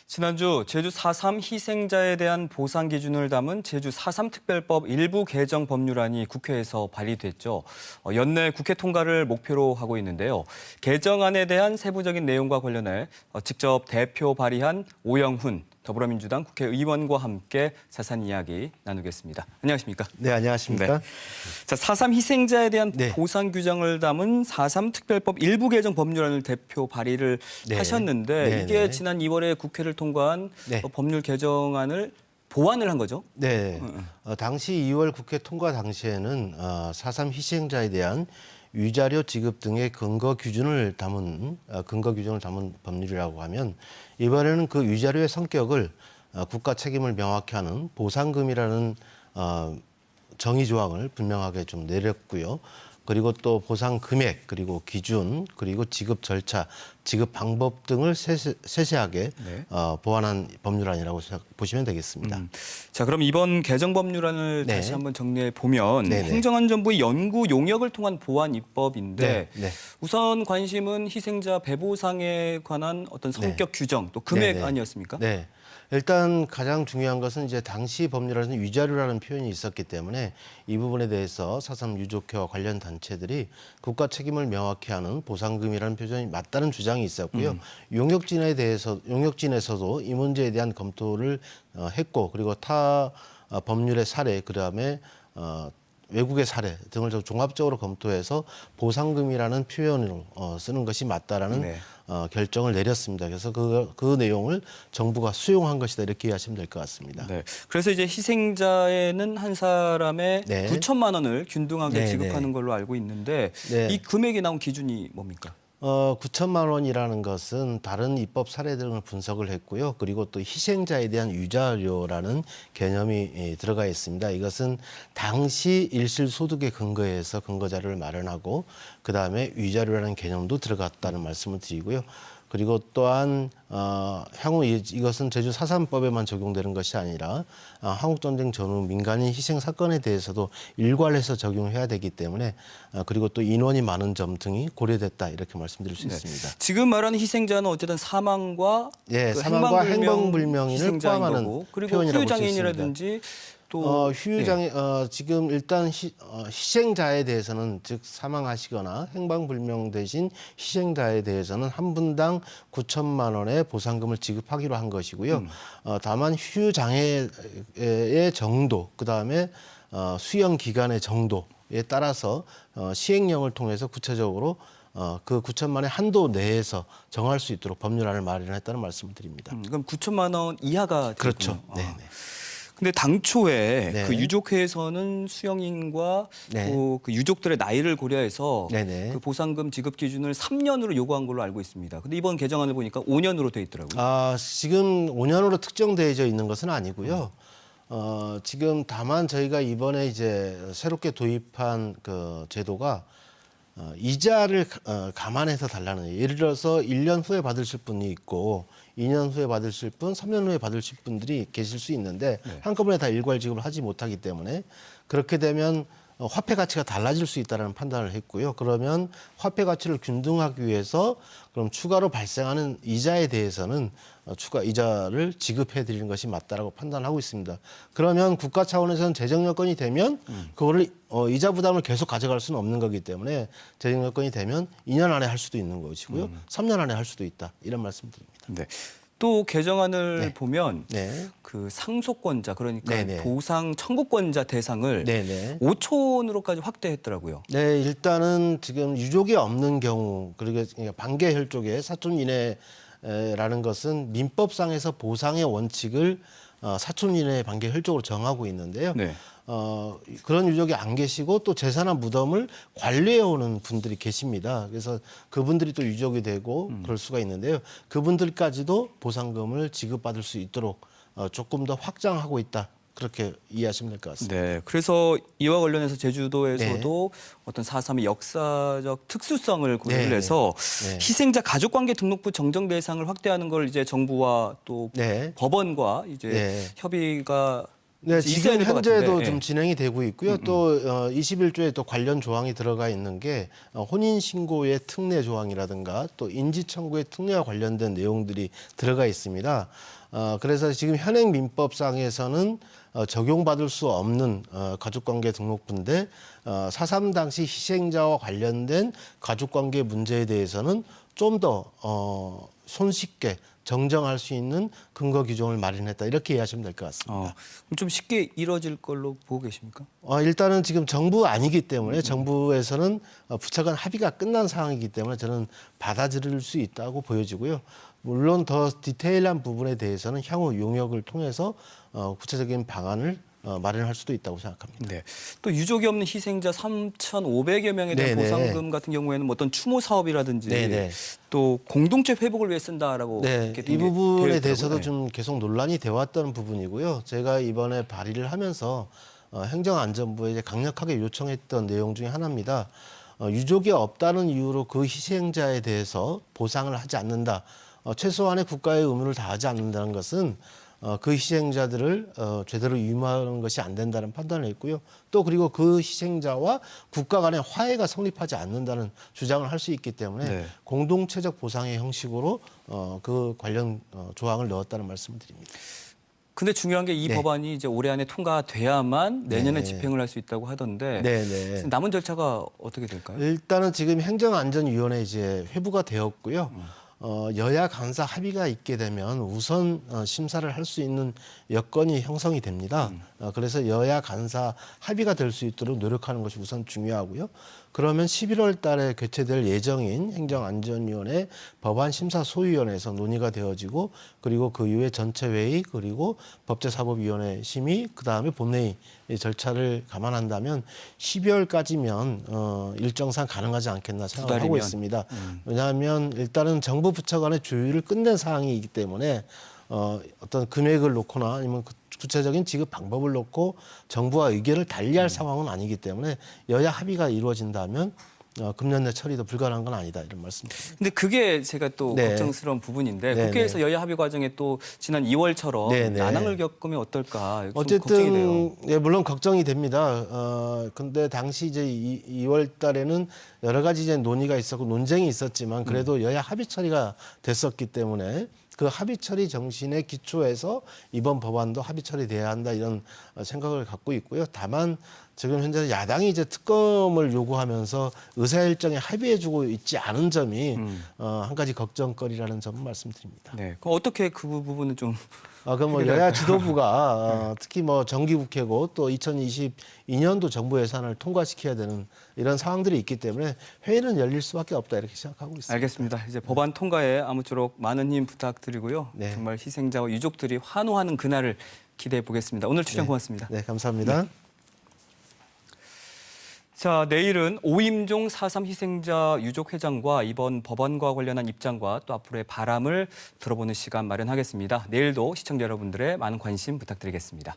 지난주 제주 4.3 희생자에 대한 보상 기준을 담은 제주 4.3 특별법 일부 개정 법률안이 국회에서 발의됐죠. 연내 국회 통과를 목표로 하고 있는데요. 개정안에 대한 세부적인 내용과 관련해 직접 대표 발의한 오영훈 더불어민주당 국회의원과 함께 자세한 이야기 나누겠습니다. 안녕하십니까? 네, 안녕하십니까? 네. 자, 4.3 희생자에 대한 네. 보상 규정을 담은 4.3 특별법 일부 개정 법률안을 대표 발의를 네. 하셨는데 네, 이게 네. 지난 2월에 국회를 통과한 네. 법률 개정안을 보완을 한 거죠? 네. 당시 2월 국회 통과 당시에는 4.3 희생자에 대한 위자료 지급 등의 근거 규정을 담은 법률이라고 하면 이번에는 그 위자료의 성격을 국가 책임을 명확히 하는 보상금이라는 정의 조항을 분명하게 좀 내렸고요. 그리고 또 보상 금액, 그리고 기준, 그리고 지급 절차, 지급 방법 등을 세세하게 네. 보완한 법률안이라고 보시면 되겠습니다. 자, 그럼 이번 개정 법률안을 네. 다시 한번 정리해 보면 네네. 행정안전부의 연구 용역을 통한 보완 입법인데 네. 우선 관심은 희생자 배보상에 관한 어떤 성격 규정 또 금액 네네. 아니었습니까? 네. 일단 가장 중요한 것은 이제 당시 법률안에는 위자료라는 표현이 있었기 때문에 이 부분에 대해서 4.3 유족회와 관련 단체들이 국가 책임을 명확히 하는 보상금이라는 표현이 맞다는 주장이 있었고요. 용역진에서도 이 문제에 대한 검토를 했고, 그리고 타 법률의 사례, 그다음에 외국의 사례 등을 좀 종합적으로 검토해서 보상금이라는 표현으로 쓰는 것이 맞다라는 네. 결정을 내렸습니다. 그래서 그 내용을 정부가 수용한 것이다 이렇게 이해하시면 될 것 같습니다. 네. 그래서 이제 희생자에는 한 사람에 네. 9천만 원을 균등하게 네, 지급하는 네. 걸로 알고 있는데 네. 이 금액이 나온 기준이 뭡니까? 9천만 원이라는 것은 다른 입법 사례 등을 분석을 했고요. 그리고 또 희생자에 대한 위자료라는 개념이 들어가 있습니다. 이것은 당시 일실소득에 근거해서 근거 자료를 마련하고 그다음에 위자료라는 개념도 들어갔다는 말씀을 드리고요. 그리고 또한 향후 이것은 제주 4.3법에만 적용되는 것이 아니라 한국전쟁 전후 민간인 희생 사건에 대해서도 일괄해서 적용해야 되기 때문에 그리고 또 인원이 많은 점 등이 고려됐다 이렇게 말씀드릴 수 있습니다. 지금 말하는 희생자는 어쨌든 사망과 그 사망과 행방불명인을 희생자인 포함하는 거고 그리고 표현이라고 볼수 있습니다. 후유장애인이라든지 또 후유장애 지금 일단 희생자에 대해서는 즉 사망하시거나 행방불명 대신 희생자에 대해서는 한 분당 9천만 원의 보상금을 지급하기로 한 것이고요. 다만 후유장애의 정도, 그다음에 수용 기간의 정도에 따라서 시행령을 통해서 구체적으로 그 9천만 원의 한도 내에서 정할 수 있도록 법률안을 마련했다는 말씀을 드립니다. 그럼 9천만 원 이하가 그렇죠. 되군요. 네. 근데 당초에 네. 그 유족회에서는 수용인과 네. 또 그 유족들의 나이를 고려해서 네네. 그 보상금 지급 기준을 3년으로 요구한 걸로 알고 있습니다. 근데 이번 개정안을 보니까 5년으로 돼 있더라고요. 지금 5년으로 특정되어져 있는 것은 아니고요. 지금 다만 저희가 이번에 이제 새롭게 도입한 그 제도가 이자를 감안해서 달라는 거예요. 예를 들어서 1년 후에 받으실 분이 있고 2년 후에 받으실 분, 3년 후에 받으실 분들이 계실 수 있는데 한꺼번에 다 일괄 지급을 하지 못하기 때문에 그렇게 되면 화폐 가치가 달라질 수 있다는 판단을 했고요. 그러면 화폐 가치를 균등하기 위해서 그럼 추가로 발생하는 이자에 대해서는 추가 이자를 지급해 드리는 것이 맞다라고 판단하고 있습니다. 그러면 국가 차원에서는 재정 여건이 되면 그거를 이자 부담을 계속 가져갈 수는 없는 거기 때문에 재정 여건이 되면 2년 안에 할 수도 있는 것이고요. 3년 안에 할 수도 있다. 이런 말씀드립니다. 네. 또 개정안을 네. 보면 네. 그 상속권자 그러니까 네네. 보상 청구권자 대상을 네네. 5촌으로까지 확대했더라고요. 네, 일단은 지금 유족이 없는 경우, 그리고 반계 혈족의 사촌 이내라는 것은 민법상에서 보상의 원칙을 사촌 이내 반계 혈족으로 정하고 있는데요. 네. 그런 유족이 안 계시고 또 재산과 무덤을 관리해 오는 분들이 계십니다. 그래서 그분들이 또 유족이 되고 그럴 수가 있는데요. 그분들까지도 보상금을 지급받을 수 있도록 조금 더 확장하고 있다. 그렇게 이해하시면 될 것 같습니다. 네. 그래서 이와 관련해서 제주도에서도 어떤 4.3의 역사적 특수성을 고려를 네. 해서 네. 희생자 가족관계 등록부 정정 대상을 확대하는 걸 이제 정부와 또 네. 법원과 이제 네. 협의가 네, 있어야 지금 될것 현재도 같은데. 좀 예. 진행이 되고 있고요. 또 21조에 또 관련 조항이 들어가 있는 게 혼인 신고의 특례 조항이라든가 또 인지 청구의 특례와 관련된 내용들이 들어가 있습니다. 그래서 지금 현행 민법상에서는 적용받을 수 없는 가족관계 등록부인데 4.3 당시 희생자와 관련된 가족관계 문제에 대해서는 좀 더 손쉽게 정정할 수 있는 근거 규정을 마련했다 이렇게 이해하시면 될 것 같습니다. 그럼 좀 쉽게 이뤄질 걸로 보고 계십니까? 일단은 지금 정부 아니기 때문에 정부에서는 부처간 합의가 끝난 상황이기 때문에 저는 받아들일 수 있다고 보여지고요. 물론 더 디테일한 부분에 대해서는 향후 용역을 통해서 구체적인 방안을 마련할 수도 있다고 생각합니다. 네. 또 유족이 없는 희생자 3,500여 명에 대한 네네. 보상금 같은 경우에는 뭐 어떤 추모 사업이라든지 네네. 또 공동체 회복을 위해 쓴다라고 네, 이렇게 이 되어 부분에 있더라고요. 대해서도 네. 좀 계속 논란이 되어 왔던 부분이고요. 제가 이번에 발의를 하면서 행정안전부에 이제 강력하게 요청했던 내용 중에 하나입니다. 유족이 없다는 이유로 그 희생자에 대해서 보상을 하지 않는다. 최소한의 국가의 의무를 다하지 않는다는 것은 그 희생자들을 제대로 유임하는 것이 안 된다는 판단을 했고요. 또 그리고 그 희생자와 국가 간의 화해가 성립하지 않는다는 주장을 할 수 있기 때문에 네. 공동체적 보상의 형식으로 그 관련 조항을 넣었다는 말씀을 드립니다. 근데 중요한 게 이 네. 법안이 이제 올해 안에 통과돼야만 내년에 네. 집행을 할 수 있다고 하던데 네. 남은 절차가 어떻게 될까요? 일단은 지금 행정안전위원회 이제 회부가 되었고요. 여야 간사 합의가 있게 되면 우선 심사를 할 수 있는 여건이 형성이 됩니다. 그래서 여야 간사 합의가 될 수 있도록 노력하는 것이 우선 중요하고요. 그러면 11월 달에 개최될 예정인 행정안전위원회 법안심사소위원회에서 논의가 되어지고 그리고 그 이후에 전체회의 그리고 법제사법위원회 심의 그다음에 본회의 이 절차를 감안한다면 12월까지면 일정상 가능하지 않겠나 생각을 하고 달이면. 있습니다. 왜냐하면 일단은 정부 부처 간의 조율을 끝낸 상황이기 때문에 어떤 금액을 놓거나 아니면 구체적인 지급 방법을 놓고 정부와 의견을 달리할 상황은 아니기 때문에 여야 합의가 이루어진다면 금년 내 처리도 불가능한 건 아니다 이런 말씀입니다. 근데 그게 제가 또 네. 걱정스러운 부분인데 네, 국회에서 여야 합의 과정에 또 지난 2월처럼 네, 네. 난항을 겪으면 어떨까 좀 걱정이 돼요. 어쨌든 예, 물론 걱정이 됩니다. 근데 당시 이제 2월 달에는 여러 가지 이제 논의가 있었고 논쟁이 있었지만 그래도 여야 합의 처리가 됐었기 때문에 그 합의 처리 정신에 기초해서 이번 법안도 합의 처리돼야 한다 이런 생각을 갖고 있고요. 다만 지금 현재 야당이 이제 특검을 요구하면서 의사일정에 합의해주고 있지 않은 점이 한 가지 걱정거리라는 점을 말씀드립니다. 네. 그럼 어떻게 그 부분은 좀 그럼 뭐 여야 지도부가 특히 뭐 정기국회고 또 2022년도 정부 예산을 통과시켜야 되는 이런 상황들이 있기 때문에 회의는 열릴 수밖에 없다 이렇게 생각하고 있습니다. 알겠습니다. 이제 법안 통과에 아무쪼록 많은 힘 부탁드리고요. 네. 정말 희생자와 유족들이 환호하는 그날을 기대해 보겠습니다. 오늘 출연 고맙습니다. 네, 감사합니다. 자, 내일은 오임종 4.3 희생자 유족회장과 이번 법안과 관련한 입장과 또 앞으로의 바람을 들어보는 시간 마련하겠습니다. 내일도 시청자 여러분들의 많은 관심 부탁드리겠습니다.